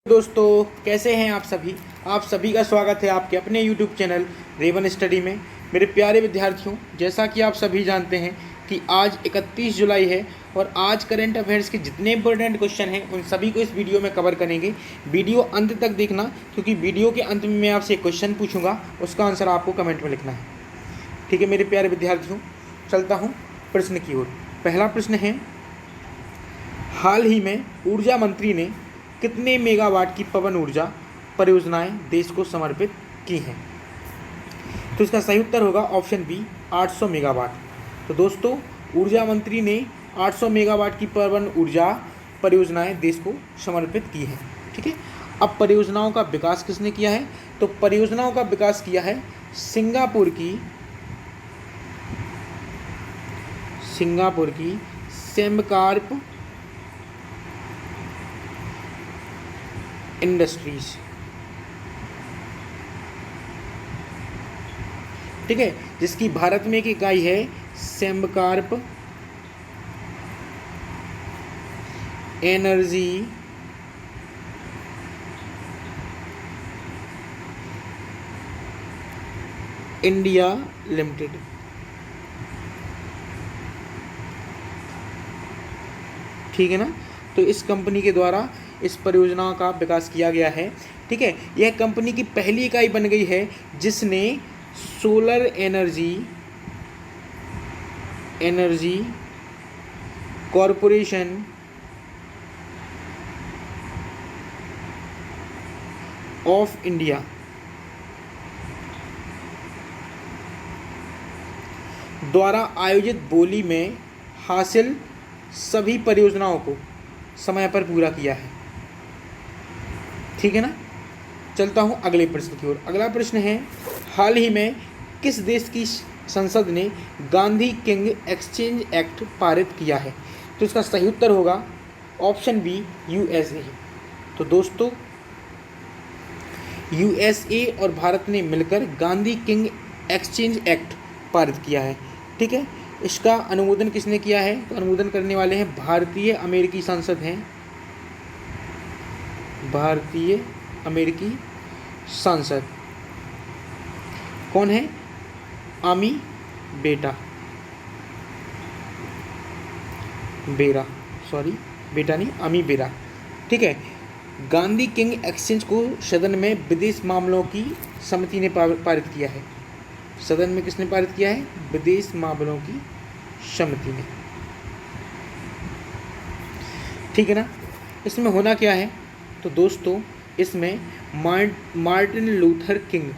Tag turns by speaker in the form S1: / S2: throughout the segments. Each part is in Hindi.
S1: दोस्तों, कैसे हैं आप सभी का स्वागत है आपके अपने YouTube चैनल रेवन स्टडी में। मेरे प्यारे विद्यार्थियों, जैसा कि आप सभी जानते हैं कि आज 31 जुलाई है और आज करंट अफेयर्स के जितने इंपॉर्टेंट क्वेश्चन हैं उन सभी को इस वीडियो में कवर करेंगे। वीडियो अंत तक देखना, क्योंकि वीडियो के अंत में मैं आपसे एक क्वेश्चन पूछूंगा, उसका आंसर आपको कमेंट में लिखना है। ठीक है मेरे प्यारे विद्यार्थियों, चलता हूँ प्रश्न की ओर। पहला प्रश्न है, हाल ही में ऊर्जा मंत्री ने कितने मेगावाट की पवन ऊर्जा परियोजनाएं देश को समर्पित की हैं? तो इसका सही उत्तर होगा ऑप्शन बी, 800 मेगावाट। तो दोस्तों, ऊर्जा मंत्री ने 800 मेगावाट की पवन ऊर्जा परियोजनाएं देश को समर्पित की हैं। ठीक है, अब परियोजनाओं का विकास किसने किया है? तो परियोजनाओं का विकास किया है सिंगापुर की सेमकार्प इंडस्ट्रीज। ठीक है, जिसकी भारत में एक इकाई है सेमकार्प एनर्जी इंडिया लिमिटेड। ठीक है ना, तो इस कंपनी के द्वारा इस परियोजना का विकास किया गया है। ठीक है, यह कंपनी की पहली इकाई बन गई है जिसने solar energy corporation of India द्वारा आयोजित बोली में हासिल सभी परियोजनाओं को समय पर पूरा किया है। ठीक है ना, चलता हूँ अगले प्रश्न की ओर। अगला प्रश्न है, हाल ही में किस देश की संसद ने गांधी किंग एक्सचेंज एक्ट पारित किया है? तो इसका सही उत्तर होगा ऑप्शन बी, यूएसए। तो दोस्तों, यूएसए और भारत ने मिलकर गांधी किंग एक्सचेंज एक्ट पारित किया है। ठीक है, इसका अनुमोदन किसने किया है? तो अनुमोदन करने वाले हैं भारतीय अमेरिकी सांसद हैं, भारतीय अमेरिकी सांसद। कौन है? आमी बेरा, बेटा नहीं, आमी बेरा। ठीक है, गांधी किंग एक्सचेंज को सदन में विदेश मामलों की समिति ने पारित किया है। सदन में किसने पारित किया है? विदेश मामलों की समिति ने। ठीक है ना, इसमें होना क्या है? तो दोस्तों, इसमें मार्टिन लूथर किंग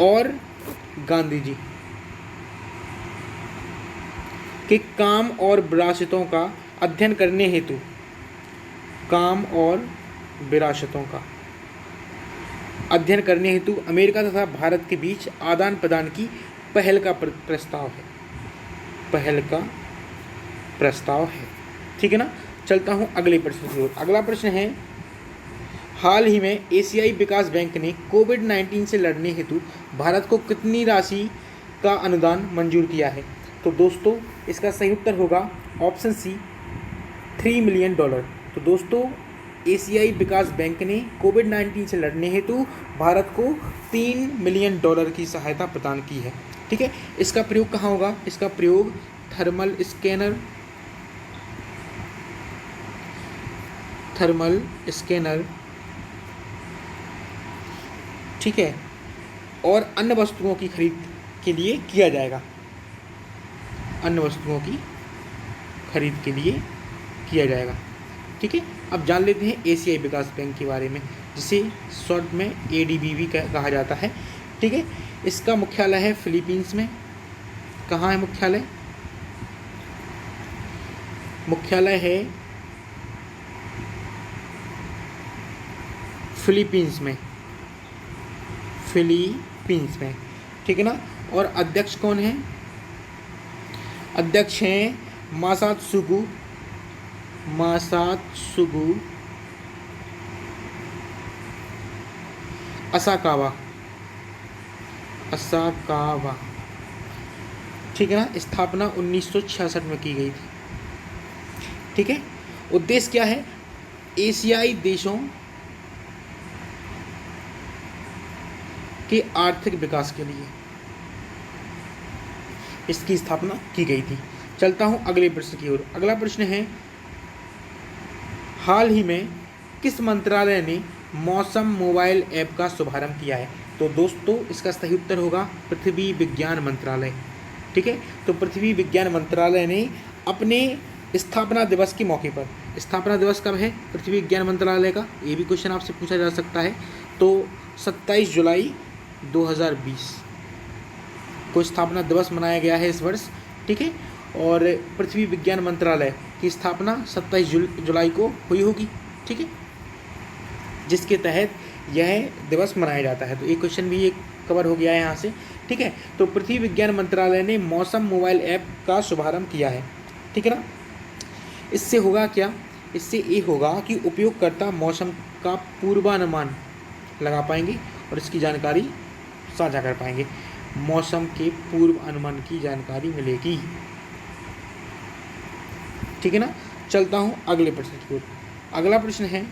S1: और गांधी जी के काम और विरासतों का अध्ययन करने हेतु अमेरिका तथा भारत के बीच आदान प्रदान की पहल का प्रस्ताव है। ठीक है ना, चलता हूँ अगले प्रश्न की ओर। अगला प्रश्न है, हाल ही में एशियाई विकास बैंक ने कोविड-19 से लड़ने हेतु भारत को कितनी राशि का अनुदान मंजूर किया है? तो दोस्तों, इसका सही उत्तर होगा ऑप्शन सी, $3 मिलियन। तो दोस्तों, एशियाई विकास बैंक ने कोविड-19 से लड़ने हेतु भारत को $3 मिलियन की सहायता प्रदान की है। ठीक है, इसका प्रयोग कहाँ होगा? इसका प्रयोग थर्मल स्कैनर, ठीक है, और अन्य वस्तुओं की खरीद के लिए किया जाएगा। ठीक है, अब जान लेते हैं एशियाई विकास बैंक के बारे में, जिसे शॉर्ट में ADB भी कहा जाता है। ठीक है, इसका मुख्यालय है फिलीपींस में। कहाँ है मुख्यालय? मुख्यालय है फिलीपींस में। ठीक है ना, और अध्यक्ष कौन है? अध्यक्ष हैं मासात्सुगु असाकावा। ठीक है ना। स्थापना 1966 में की गई थी। ठीक है। उद्देश्य क्या है? एशियाई देशों के आर्थिक विकास के लिए इसकी स्थापना की गई थी। चलता हूं अगले प्रश्न की ओर। अगला प्रश्न है, हाल ही में किस मंत्रालय ने मौसम मोबाइल ऐप का शुभारंभ किया है? तो दोस्तों इसका सही उत्तर होगा पृथ्वी विज्ञान मंत्रालय। ठीक है। तो पृथ्वी विज्ञान मंत्रालय ने अपने स्थापना दिवस के मौके पर, स्थापना दिवस कब है पृथ्वी विज्ञान मंत्रालय का, ये भी क्वेश्चन आपसे पूछा जा सकता है, तो 27 जुलाई 2020 को स्थापना दिवस मनाया गया है इस वर्ष। ठीक है। और पृथ्वी विज्ञान मंत्रालय की स्थापना 27 जुलाई को हुई होगी। ठीक है, जिसके तहत यह दिवस मनाया जाता है। तो एक क्वेश्चन भी एक कवर हो गया है यहाँ से। ठीक है। तो पृथ्वी विज्ञान मंत्रालय ने मौसम मोबाइल ऐप का शुभारंभ किया है। ठीक है ना। इससे होगा क्या? इससे ये होगा कि उपयोगकर्ता मौसम का पूर्वानुमान लगा पाएंगे और इसकी जानकारी साझा कर पाएंगे। मौसम के पूर्व अनुमान की जानकारी मिलेगी। ठीक है ना। चलता हूँ अगले प्रश्न की ओर। अगला प्रश्न है,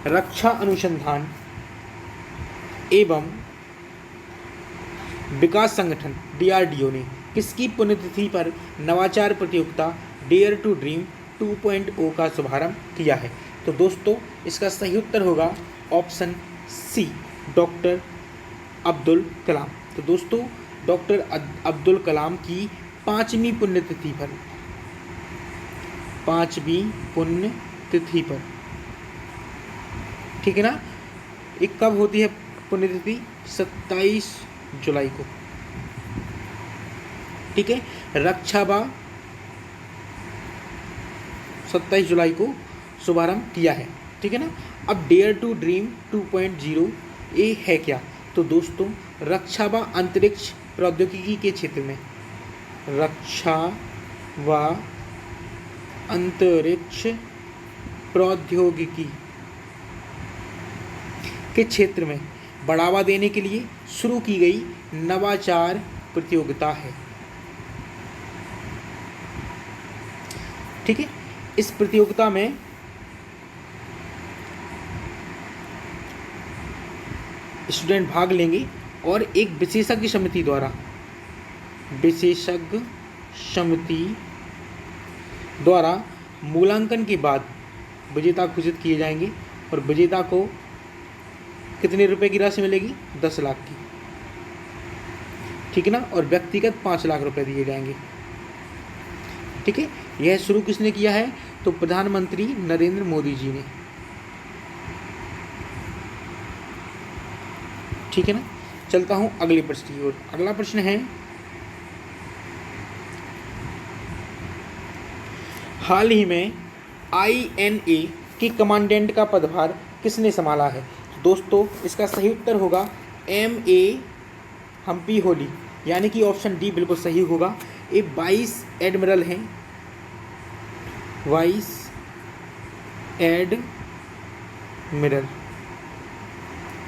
S1: रक्षा अनुसंधान एवं विकास संगठन DRDO ने किसकी पुण्यतिथि पर नवाचार प्रतियोगिता डेयर टू ड्रीम 2.0 का शुभारंभ किया है? तो दोस्तों इसका सही उत्तर होगा option C, doctor Abdul Kalam. तो दोस्तों डॉक्टर अब्दुल कलाम की 5वीं पुण्यतिथि पर, 5वीं पुण्यतिथि पर, ठीक है ना। एक कब होती है पुण्यतिथि? 27 जुलाई को। ठीक है। रक्षा बा 27 जुलाई को शुभारंभ किया है। ठीक है ना। अब डेयर टू ड्रीम 2.0 ये है क्या? तो दोस्तों रक्षा व अंतरिक्ष प्रौद्योगिकी के क्षेत्र में, रक्षा व अंतरिक्ष प्रौद्योगिकी के क्षेत्र में बढ़ावा देने के लिए शुरू की गई नवाचार प्रतियोगिता है। ठीक है। इस प्रतियोगिता में स्टूडेंट भाग लेंगे और एक विशेषज्ञ समिति द्वारा मूल्यांकन के बाद विजेता घोषित किए जाएंगे और विजेता को कितने रुपए की राशि मिलेगी? 10 लाख की। ठीक है ना। और व्यक्तिगत 5 लाख रुपए दिए जाएंगे। ठीक है। यह शुरू किसने किया है? तो प्रधानमंत्री नरेंद्र मोदी जी ने। ठीक है ना। चलता हूं अगले प्रश्न की ओर। अगला प्रश्न है, हाल ही में INA के कमांडेंट का पदभार किसने संभाला है? दोस्तों इसका सही उत्तर होगा MA हम्पी होली, यानी कि ऑप्शन डी बिल्कुल सही होगा। ये वाइस एडमिरल हैं, वाइस एडमिरल।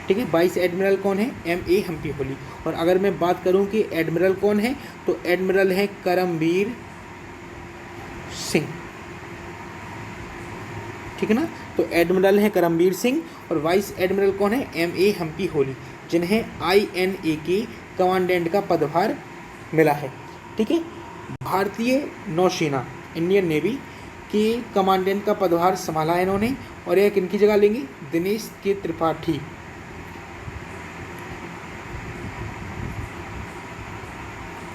S1: ठीक है। वाइस एडमिरल कौन है? MA हम्पी होली। और अगर मैं बात करूं कि एडमिरल कौन है, तो एडमिरल है करमबीर सिंह। ठीक है ना। तो एडमिरल है करमबीर सिंह और वाइस एडमिरल कौन है? MA हम्पी होली, जिन्हें INA के कमांडेंट का पदभार मिला है। ठीक है। भारतीय नौसेना, इंडियन नेवी के कमांडेंट का पदभार संभाला है इन्होंने। और यह किनकी जगह लेंगे? दिनेश के त्रिपाठी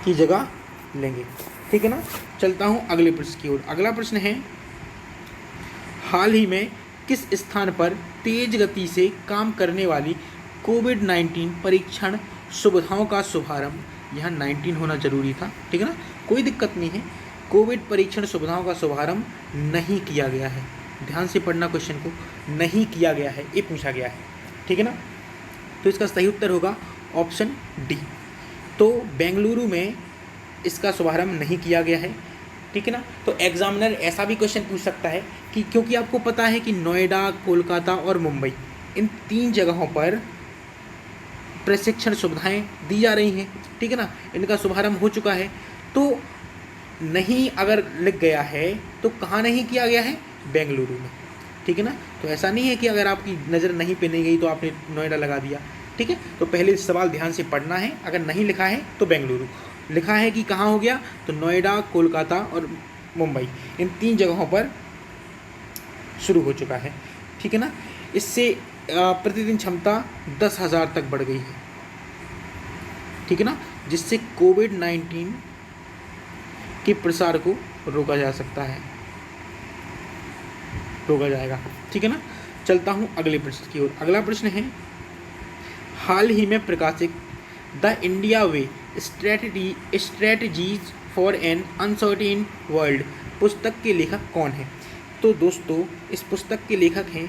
S1: की जगह लेंगे। ठीक है ना। चलता हूं अगले प्रश्न की ओर। अगला प्रश्न है, हाल ही में किस स्थान पर तेज गति से काम करने वाली कोविड-19 परीक्षण सुविधाओं का शुभारंभ, यहाँ 19 होना जरूरी था। ठीक है ना, कोई दिक्कत नहीं है, कोविड परीक्षण सुविधाओं का शुभारंभ नहीं किया गया है। ध्यान से पढ़ना क्वेश्चन को, नहीं किया गया है ये पूछा गया है। ठीक है ना। तो इसका सही उत्तर होगा ऑप्शन डी। तो बेंगलुरु में इसका शुभारंभ नहीं किया गया है। ठीक है ना। तो एग्जामिनर ऐसा भी क्वेश्चन पूछ सकता है कि क्योंकि आपको पता है कि नोएडा, कोलकाता और मुंबई, इन 3 जगहों पर प्रशिक्षण सुविधाएं दी जा रही हैं, ठीक है ना, इनका शुभारंभ हो चुका है। तो नहीं अगर लिख गया है तो कहाँ नहीं किया गया है, बेंगलुरु में, ठीक है ना। तो ऐसा नहीं है कि अगर आपकी नज़र नहीं पे नहीं गई तो आपने नोएडा लगा दिया, ठीक है। तो पहले सवाल ध्यान से पढ़ना है, अगर नहीं लिखा है तो बेंगलुरु, लिखा है कि कहाँ हो गया तो नोएडा, कोलकाता और मुंबई, इन 3 जगहों पर शुरू हो चुका है, ठीक है ना। इससे प्रतिदिन क्षमता 10,000 तक बढ़ गई है, ठीक है ना, जिससे कोविड-19 के प्रसार को रोका जा सकता है, रोका जाएगा, ठीक है ना। चलता हूँ अगले प्रश्न की ओर। अगला प्रश्न है, हाल ही में प्रकाशित the India way strategies for an uncertain world पुस्तक के लेखक कौन है। तो दोस्तों इस पुस्तक के लेखक हैं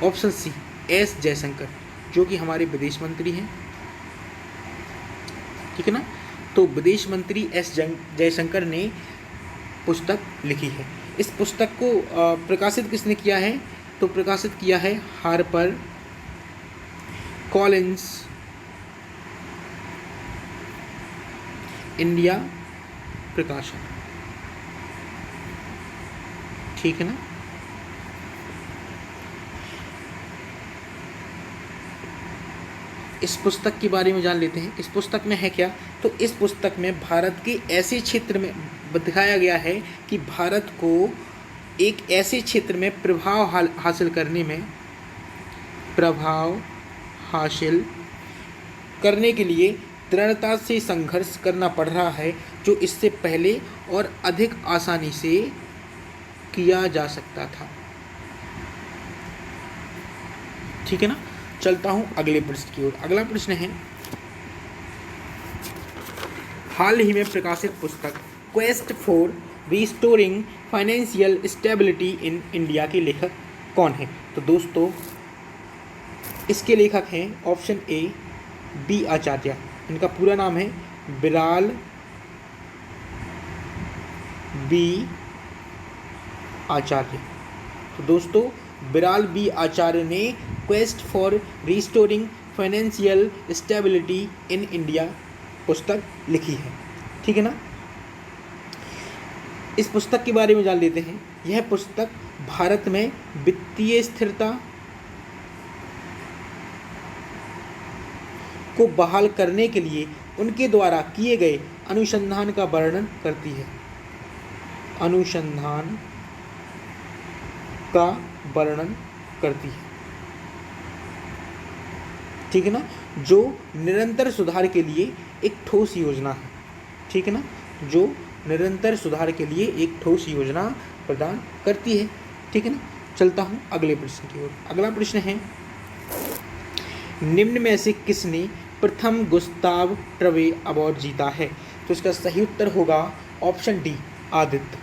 S1: ऑप्शन सी एस जयशंकर, जो कि हमारे विदेश मंत्री हैं, ठीक है ना। तो विदेश मंत्री एस जयशंकर ने पुस्तक लिखी है। इस पुस्तक को प्रकाशित किसने किया है, तो प्रकाशित किया है हार्पर कॉलिंस इंडिया प्रकाशन, ठीक है ना। इस पुस्तक के बारे में जान लेते हैं। इस पुस्तक में है क्या, तो इस पुस्तक में भारत के ऐसे क्षेत्र में दिखाया गया है कि भारत को एक ऐसे क्षेत्र में प्रभाव हासिल के लिए दृढ़ता से संघर्ष करना पड़ रहा है, जो इससे पहले और अधिक आसानी से किया जा सकता था, ठीक है ना। चलता हूं अगले प्रश्न की ओर। अगला प्रश्न है, हाल ही में प्रकाशित पुस्तक quest for restoring financial stability in India के लेखक कौन है। तो दोस्तों इसके लेखक हैं ऑप्शन ए बी आचार्य, इनका पूरा नाम है बिराल बी आचार्य। तो दोस्तों बिराल बी आचार्य ने quest for restoring financial stability in India पुस्तक लिखी है, ठीक है ना। इस पुस्तक के बारे में जान लेते हैं। यह पुस्तक भारत में वित्तीय स्थिरता को बहाल करने के लिए उनके द्वारा किए गए अनुसंधान का वर्णन करती है, अनुसंधान का वर्णन करती है, ठीक है ना, जो निरंतर सुधार के लिए एक ठोस योजना है, ठीक है ना, जो निरंतर सुधार के लिए एक ठोस योजना प्रदान करती है, ठीक है ना। चलता हूँ अगले प्रश्न की ओर। अगला प्रश्न है, निम्न में से किसने प्रथम गुस्ताव ट्रवे अवार्ड जीता है। तो इसका सही उत्तर होगा ऑप्शन डी आदित्य।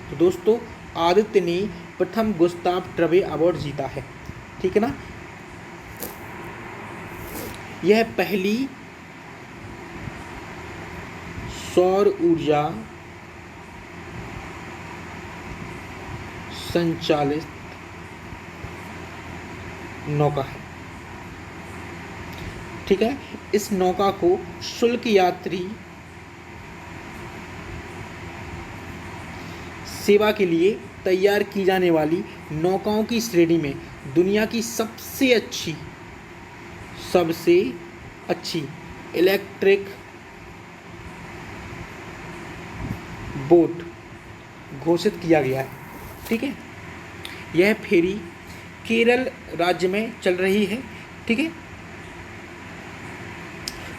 S1: तो दोस्तों आदित्य ने प्रथम गुस्ताव ट्रवे अवार्ड जीता है, ठीक है ना। यह पहली सौर ऊर्जा संचालित नौका है, ठीक है। इस नौका को शुल्क यात्री सेवा के लिए तैयार की जाने वाली नौकाओं की श्रेणी में दुनिया की सबसे अच्छी इलेक्ट्रिक बोट घोषित किया गया है, ठीक है। यह फेरी केरल राज्य में चल रही है, ठीक है,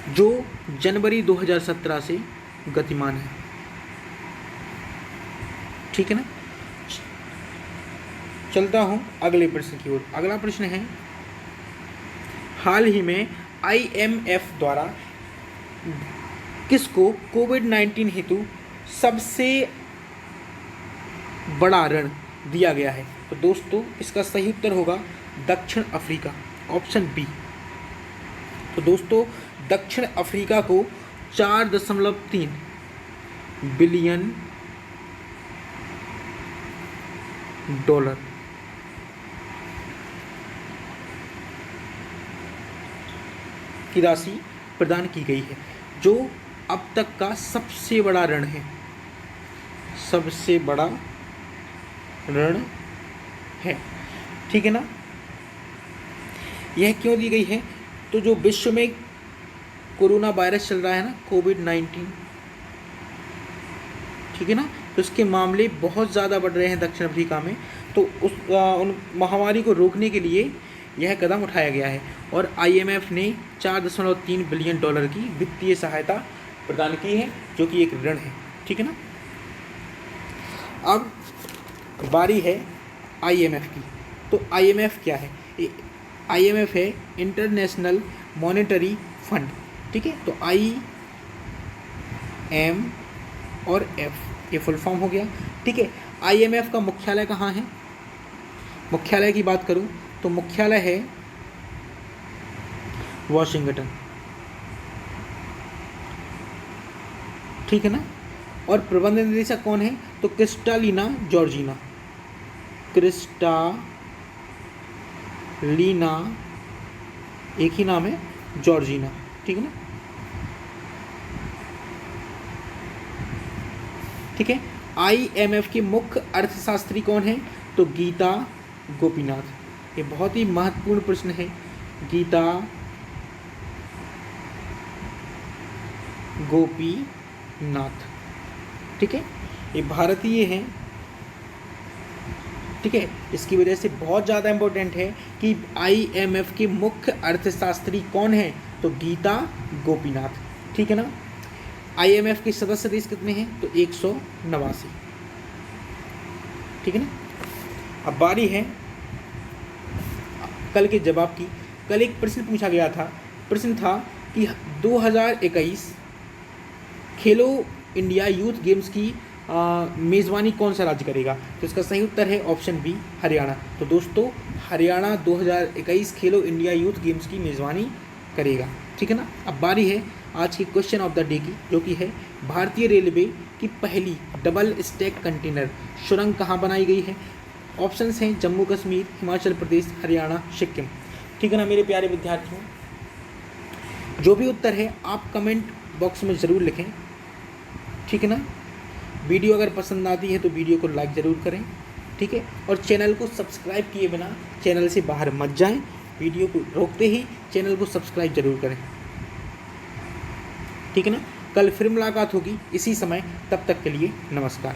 S1: जो जनवरी 2017 से गतिमान है, ठीक है ना। चलता हूँ अगले प्रश्न की ओर। अगला प्रश्न है, हाल ही में IMF द्वारा किसको कोविड-19 हेतु सबसे बड़ा ऋण दिया गया है। तो दोस्तों इसका सही उत्तर होगा दक्षिण अफ्रीका, ऑप्शन बी। तो दोस्तों दक्षिण अफ्रीका को 4.3 बिलियन डॉलर की राशि प्रदान की गई है, जो अब तक का सबसे बड़ा ऋण है, सबसे बड़ा ऋण है। ठीक है ना। यह क्यों दी गई है? तो जो विश्व में कोरोना वायरस चल रहा है ना, कोविड-19, ठीक है ना, तो उसके मामले बहुत ज़्यादा बढ़ रहे हैं दक्षिण अफ्रीका में। तो उन महामारी को रोकने के लिए यह कदम उठाया गया है और IMF ने 4.3 बिलियन डॉलर की वित्तीय सहायता प्रदान की है, जो कि एक ऋण है। ठीक है ना। अब बारी है IMF की। तो IMF क्या है? IMF है इंटरनेशनल मॉनेटरी फंड। ठीक है। तो IM और F ये फुल फॉर्म हो गया। ठीक है। IMF का मुख्यालय कहाँ है? मुख्यालय की बात करूँ तो मुख्यालय है वॉशिंगटन। ठीक है ना। और प्रबंध निदेशक कौन है? तो क्रिस्टालिना जॉर्जिना। क्रिस्टालिना, एक ही नाम है, जॉर्जिना। ठीक है ना। ठीक है। IMF के मुख्य अर्थशास्त्री कौन है? तो गीता गोपीनाथ। ये बहुत ही महत्वपूर्ण प्रश्न है। गीता गोपीनाथ। ठीक है। ये भारतीय हैं। ठीक है। इसकी वजह से बहुत ज़्यादा इम्पोर्टेंट है कि IMF के मुख्य अर्थशास्त्री कौन है? तो गीता गोपीनाथ। ठीक है ना। IMF के सदस्य देश कितने हैं? तो 189। ठीक है ना। अब बारी है कल के जवाब की। कल एक प्रश्न पूछा गया था। प्रश्न था कि 2021 खेलो इंडिया यूथ गेम्स की मेज़बानी कौन सा राज्य करेगा? तो इसका सही उत्तर है ऑप्शन बी, हरियाणा। तो दोस्तों, हरियाणा 2021 खेलो इंडिया यूथ गेम्स की मेज़बानी करेगा। ठीक है ना। अब बारी है आज की क्वेश्चन ऑफ द डे की, जो कि है भारतीय रेलवे की पहली डबल स्टैक कंटेनर सुरंग कहाँ बनाई गई है? ऑप्शंस हैं जम्मू कश्मीर, हिमाचल प्रदेश, हरियाणा, सिक्किम। ठीक है ना मेरे प्यारे विद्यार्थियों, जो भी उत्तर है आप कमेंट बॉक्स में ज़रूर लिखें। ठीक है ना। वीडियो अगर पसंद आती है तो वीडियो को लाइक ज़रूर करें। ठीक है। और चैनल को सब्सक्राइब किए बिना चैनल से बाहर मत जाएं। वीडियो को रोकते ही चैनल को सब्सक्राइब ज़रूर करें। ठीक है ना। कल फिर मुलाकात होगी इसी समय, तब तक के लिए नमस्कार।